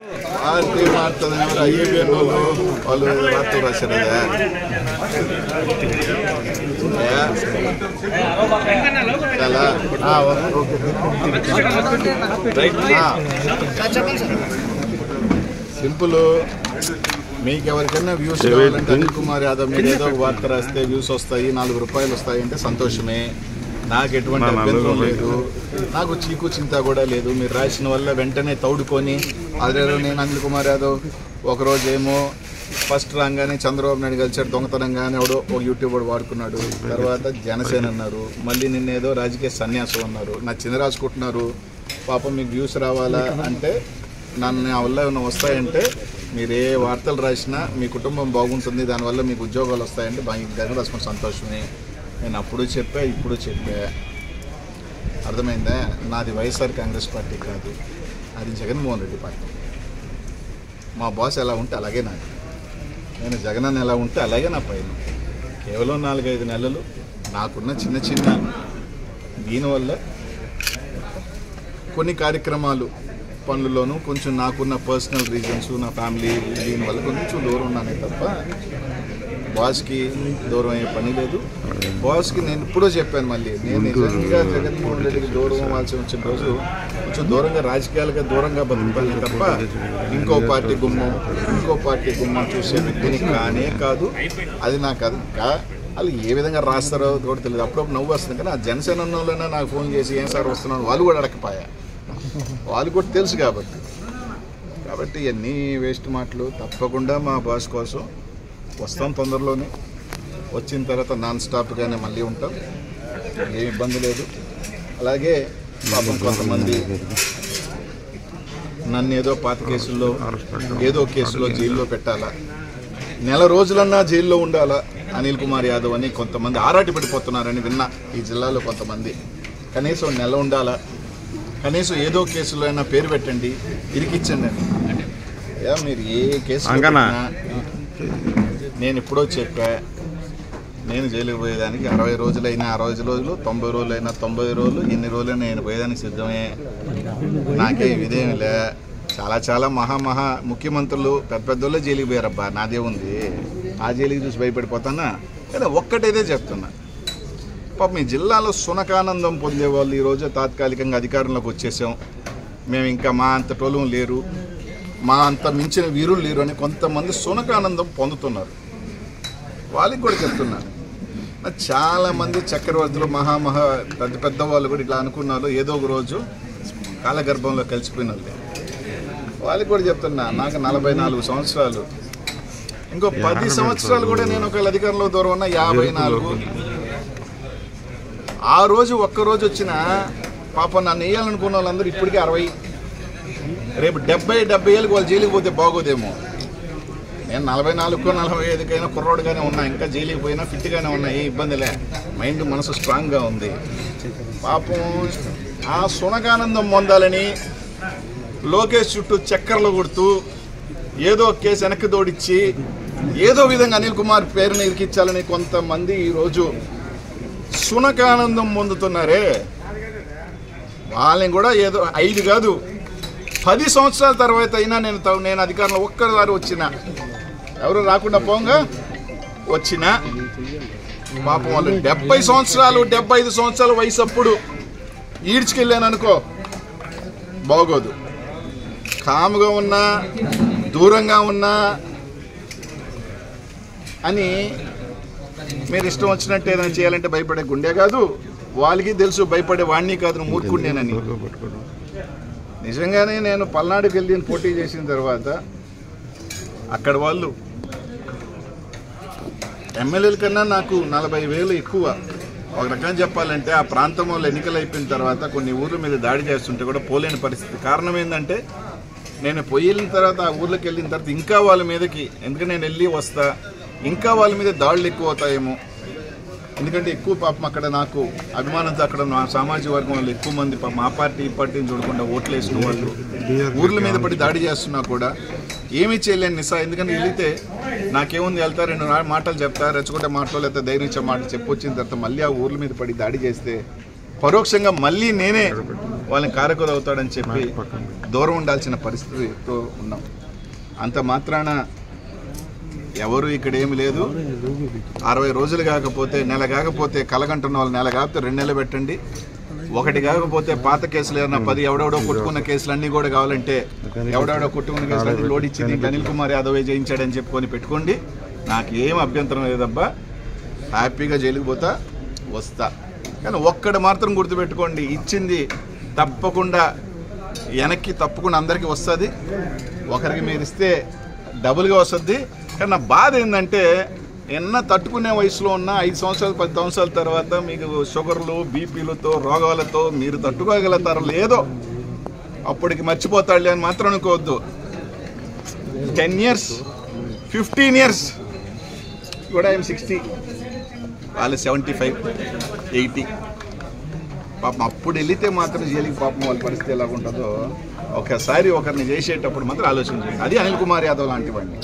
Party మారుతుందని ఐఏబిఎన్ వాళ్ళు వార్తలు రాశారు కదా. సింపుల్. మీకు ఎవరికైనా వ్యూస్ కావాలంటే అనిల్ కుమార్ యాదవ్ మీరు ఏదో ఒక వార్త రాస్తే వ్యూస్ వస్తాయి, 4 రూపాయలు వస్తాయి అంటే సంతోషమే. నాకు ఎటువంటి అభ్యంతరం లేదు, నాకు చీకు చింత కూడా లేదు. మీరు రాసిన వల్ల వెంటనే తౌడుకొని అదే నేను అనిల్ కుమార్ యాదవ్ ఒకరోజు ఏమో ఫస్ట్ రాగానే చంద్రబాబు నాయుడు కలిసాడు దొంగతనంగానే ఎవడో ఒక యూట్యూబర్ వాడుకున్నాడు, తర్వాత జనసేన అన్నారు, మళ్ళీ నిన్నేదో రాజకీయ సన్యాసం అన్నారు, నా చిన్న రాసుకుంటున్నారు. పాపం మీకు వ్యూస్ రావాలా అంటే నన్ను నా వల్ల ఏమైనా వస్తాయంటే మీరు ఏ వార్తలు రాసినా మీ కుటుంబం బాగుంటుంది, దానివల్ల మీకు ఉద్యోగాలు వస్తాయంటే బాగా రాసుకుని సంతోషమే. నేను అప్పుడు చెప్పా, ఇప్పుడు చెప్పా. అర్థమైందా? నాది వైఎస్ఆర్ కాంగ్రెస్ పార్టీ కాదు, అది జగన్మోహన్ రెడ్డి పార్టీ. మా బాస్ ఎలా ఉంటే అలాగే నాకు, నేను జగన్ ఎలా ఉంటే అలాగే నా పైన. కేవలం 4-5 నెలలు నాకున్న చిన్న చిన్న దీనివల్ల కొన్ని కార్యక్రమాలు పనుల్లోనూ కొంచెం నాకున్న పర్సనల్ రీజన్స్, నా ఫ్యామిలీ దీనివల్ల కొంచెం దూరం ఉన్నానే తప్ప బాస్కి దూరం అయ్యే పని లేదు. బాస్కి నేను ఇప్పుడో చెప్పాను, మళ్ళీ నేను నిజంగా జగన్మోహన్ రెడ్డికి దూరం అవ్వాల్సి వచ్చిన రోజు కొంచెం దూరంగా రాజకీయాలుగా దూరంగా బతుకుతాను తప్ప ఇంకో పార్టీ గుమ్మం చూసే వ్యక్తిని కానే కాదు. అది నాకు అది వాళ్ళు ఏ విధంగా రాస్తారో కూడా తెలియదు. అప్పుడప్పుడు నవ్వు వస్తుంది, కానీ ఆ జనసేన వాళ్ళైనా నాకు ఫోన్ చేసి ఏం సార్ వస్తున్నాను వాళ్ళు కూడా అడగపోయా, వాళ్ళు కూడా తెలుసు కాబట్టి ఇవన్నీ వేస్ట్ మాటలు. తప్పకుండా మా బాస్ కోసం వస్తాం తొందరలోనే. వచ్చిన తర్వాత నాన్ స్టాప్గానే మళ్ళీ ఉంటాం, ఏం ఇబ్బంది లేదు. అలాగే పాపం కొంతమంది నన్ను ఏదో పాత కేసుల్లో ఏదో కేసులో జైల్లో పెట్టాలా, నెల రోజులన్నా జైల్లో ఉండాలా అనిల్ కుమార్ యాదవ్ అని కొంతమంది ఆరాటి పడిపోతున్నారని విన్నా. ఈ జిల్లాలో కొంతమంది కనీసం నెల ఉండాలా, కనీసం ఏదో కేసులో అయినా పేరు పెట్టండి, ఇరికిచ్చండి అని. అయ్యా మీరు ఏ కేసు నేను ఎప్పుడో చెప్పా, నేను జైలుకి పోయేదానికి 60 రోజులైనా 60 రోజులు, 90 రోజులైనా 90 రోజులు, ఎన్ని రోజులైనా నేను పోయేదానికి సిద్ధమే. నాకే ఇదేమిలే. చాలా మహా ముఖ్యమంత్రులు పెద్దోళ్ళే జైలుకి పోయారబ్బా, నాదే ఉంది. ఆ జైలుకి చూసి భయపడిపోతానా? కానీ ఒక్కటైతే చెప్తున్నా, పాపం మీ జిల్లాలో సునకానందం పొందేవాళ్ళు ఈరోజు తాత్కాలికంగా అధికారంలోకి వచ్చేసాం, మేము ఇంకా మా అంత టోలం లేరు, మా అంత మించిన వీరులు లేరు అని కొంతమంది సునకానందం పొందుతున్నారు. వాళ్ళకి కూడా చెప్తున్నాను, చాలామంది చక్రవర్తులు పెద్ద వాళ్ళు కూడా ఇట్లా అనుకున్నారు, ఏదో ఒక రోజు కాలగర్భంలో కలిసిపోయిన వాళ్ళకి కూడా చెప్తున్నా, నాకు 44 సంవత్సరాలు, ఇంకో 10 సంవత్సరాలు కూడా నేను ఒకవేళ అధికారంలో దూరం ఉన్న 54. ఆ రోజు ఒక్కరోజు వచ్చిన పాపం నన్ను వేయాలనుకున్న వాళ్ళందరూ ఇప్పటికీ 60, రేపు 70 ఏళ్ళకి వాళ్ళు జైలుకి పోతే బాగోదేమో. నేను 44కో 45కైనా కుర్రోడుగానే ఉన్నా, ఇంకా జైలుకి పోయినా ఫిట్గానే ఉన్నా, ఏ ఇబ్బందిలే, మైండ్ మనసు స్ట్రాంగ్గా ఉంది. పాపం ఆ సునకానందం పొందాలని లోకేష్ చుట్టూ చక్కర్లు కొడుతూ ఏదో కేసు వెనక్కి దోడిచ్చి ఏదో విధంగా అనిల్ కుమార్ పేరుని ఇరికించాలని కొంతమంది ఈరోజు సునకానందం పొందుతున్నారే, వాళ్ళని కూడా ఏదో 5 కాదు 10 సంవత్సరాల తర్వాత అయినా నేను అధికారంలో ఒక్కసారి వచ్చిన, ఎవరు రాకుండా పోగా వచ్చిన పాపం వాళ్ళు 70 సంవత్సరాలు 75 సంవత్సరాల వయసు అప్పుడు ఈడ్చుకెళ్ళాను అనుకో బాగోదు. కాముగా ఉన్నా దూరంగా ఉన్నా అని మీరు ఇష్టం వచ్చినట్టు ఏదైనా చేయాలంటే భయపడే గుండె కాదు, వాళ్ళకి తెలుసు భయపడే వాడిని కాదు మూర్ఖుండేనని. నిజంగానే నేను పల్నాడుకి వెళ్ళి పోటీ చేసిన తర్వాత అక్కడ వాళ్ళు ఎమ్మెల్యేల కన్నా నాకు 40,000 ఎక్కువ. ఒక రకంగా చెప్పాలంటే ఆ ప్రాంతంలో ఎన్నికలు అయిపోయిన తర్వాత కొన్ని ఊర్ల మీద దాడి చేస్తుంటే కూడా పోలేని పరిస్థితి. కారణం ఏంటంటే నేను వెళ్ళిన తర్వాత ఆ ఊర్లోకి వెళ్ళిన తర్వాత ఇంకా వాళ్ళ మీదకి, ఎందుకంటే నేను వెళ్ళి వస్తా, ఇంకా వాళ్ళ మీద దాడులు ఎక్కువ అవుతాయేమో. ఎందుకంటే ఎక్కువ పాపం అక్కడ నాకు అభిమానంతో అక్కడ నా సామాజిక వర్గం వాళ్ళు ఎక్కువ మంది పాపం ఆ పార్టీ ఈ పార్టీని చూడకుండా ఓట్లు వేసిన వాళ్ళు ఊర్ల మీద పడి దాడి చేస్తున్నా కూడా ఏమీ చేయలేని నిసా. ఎందుకంటే వెళితే నాకేముంది, వెళ్తా 2 మాటలు చెప్తా, రెచ్చగొట్టే మాటలు లేకపోతే ధైర్యం ఇచ్చే మాటలు చెప్పొచ్చిన తర్వాత మళ్ళీ ఆ ఊర్ల మీద పడి దాడి చేస్తే పరోక్షంగా మళ్ళీ నేనే వాళ్ళని కారకులు అవుతాడని చెప్పి దూరం ఉండాల్సిన పరిస్థితితో ఉన్నాం. అంత మాత్రాన ఎవరు ఇక్కడ ఏమి లేదు. 60 రోజులు కాకపోతే, నెల కాకపోతే, కలగంటున్న వాళ్ళు నెల కాకపోతే 2 నెలలు పెట్టండి. 1 కాకపోతే పాత కేసులు ఏమన్నా 10 ఎవడెవడో కొట్టుకున్న కేసులు అన్నీ కూడా కావాలంటే ఎవడెవడో కొట్టుకున్న కేసులు అన్నీ లోడ్ ఇచ్చింది అనిల్ కుమార్ యాదవ్ జయించాడని చెప్పుకొని పెట్టుకోండి. నాకు ఏం అభ్యంతరం లేదబ్బా, హ్యాపీగా జైలుకి పోతా వస్తా. కానీ ఒక్కడు మాత్రం గుర్తుపెట్టుకోండి, ఇచ్చింది తప్పకుండా వెనక్కి తప్పకుండా అందరికీ వస్తుంది. ఒకరికి మీరు ఇస్తే డబుల్గా వస్తుంది. కానీ నా బాధ ఏంటంటే ఎన్న తట్టుకునే వయసులో ఉన్న 5 సంవత్సరాలు 10 సంవత్సరాల తర్వాత మీకు షుగర్లు బీపీలతో రోగాలతో మీరు తట్టుకోగలుగుతారో లేదో అప్పటికి మర్చిపోతాడులే అని మాత్రం అనుకోవద్దు. 10 years 15 years కూడా 60, వాళ్ళు 75 80. పాపం అప్పుడు వెళితే మాత్రం జైలుకి పాపం వాళ్ళ పరిస్థితి ఎలా ఉంటుందో ఒకసారి ఒకరిని చేసేటప్పుడు మాత్రం ఆలోచించండి. అది అనిల్ కుమార్ యాదవ్ లాంటి వాడిని.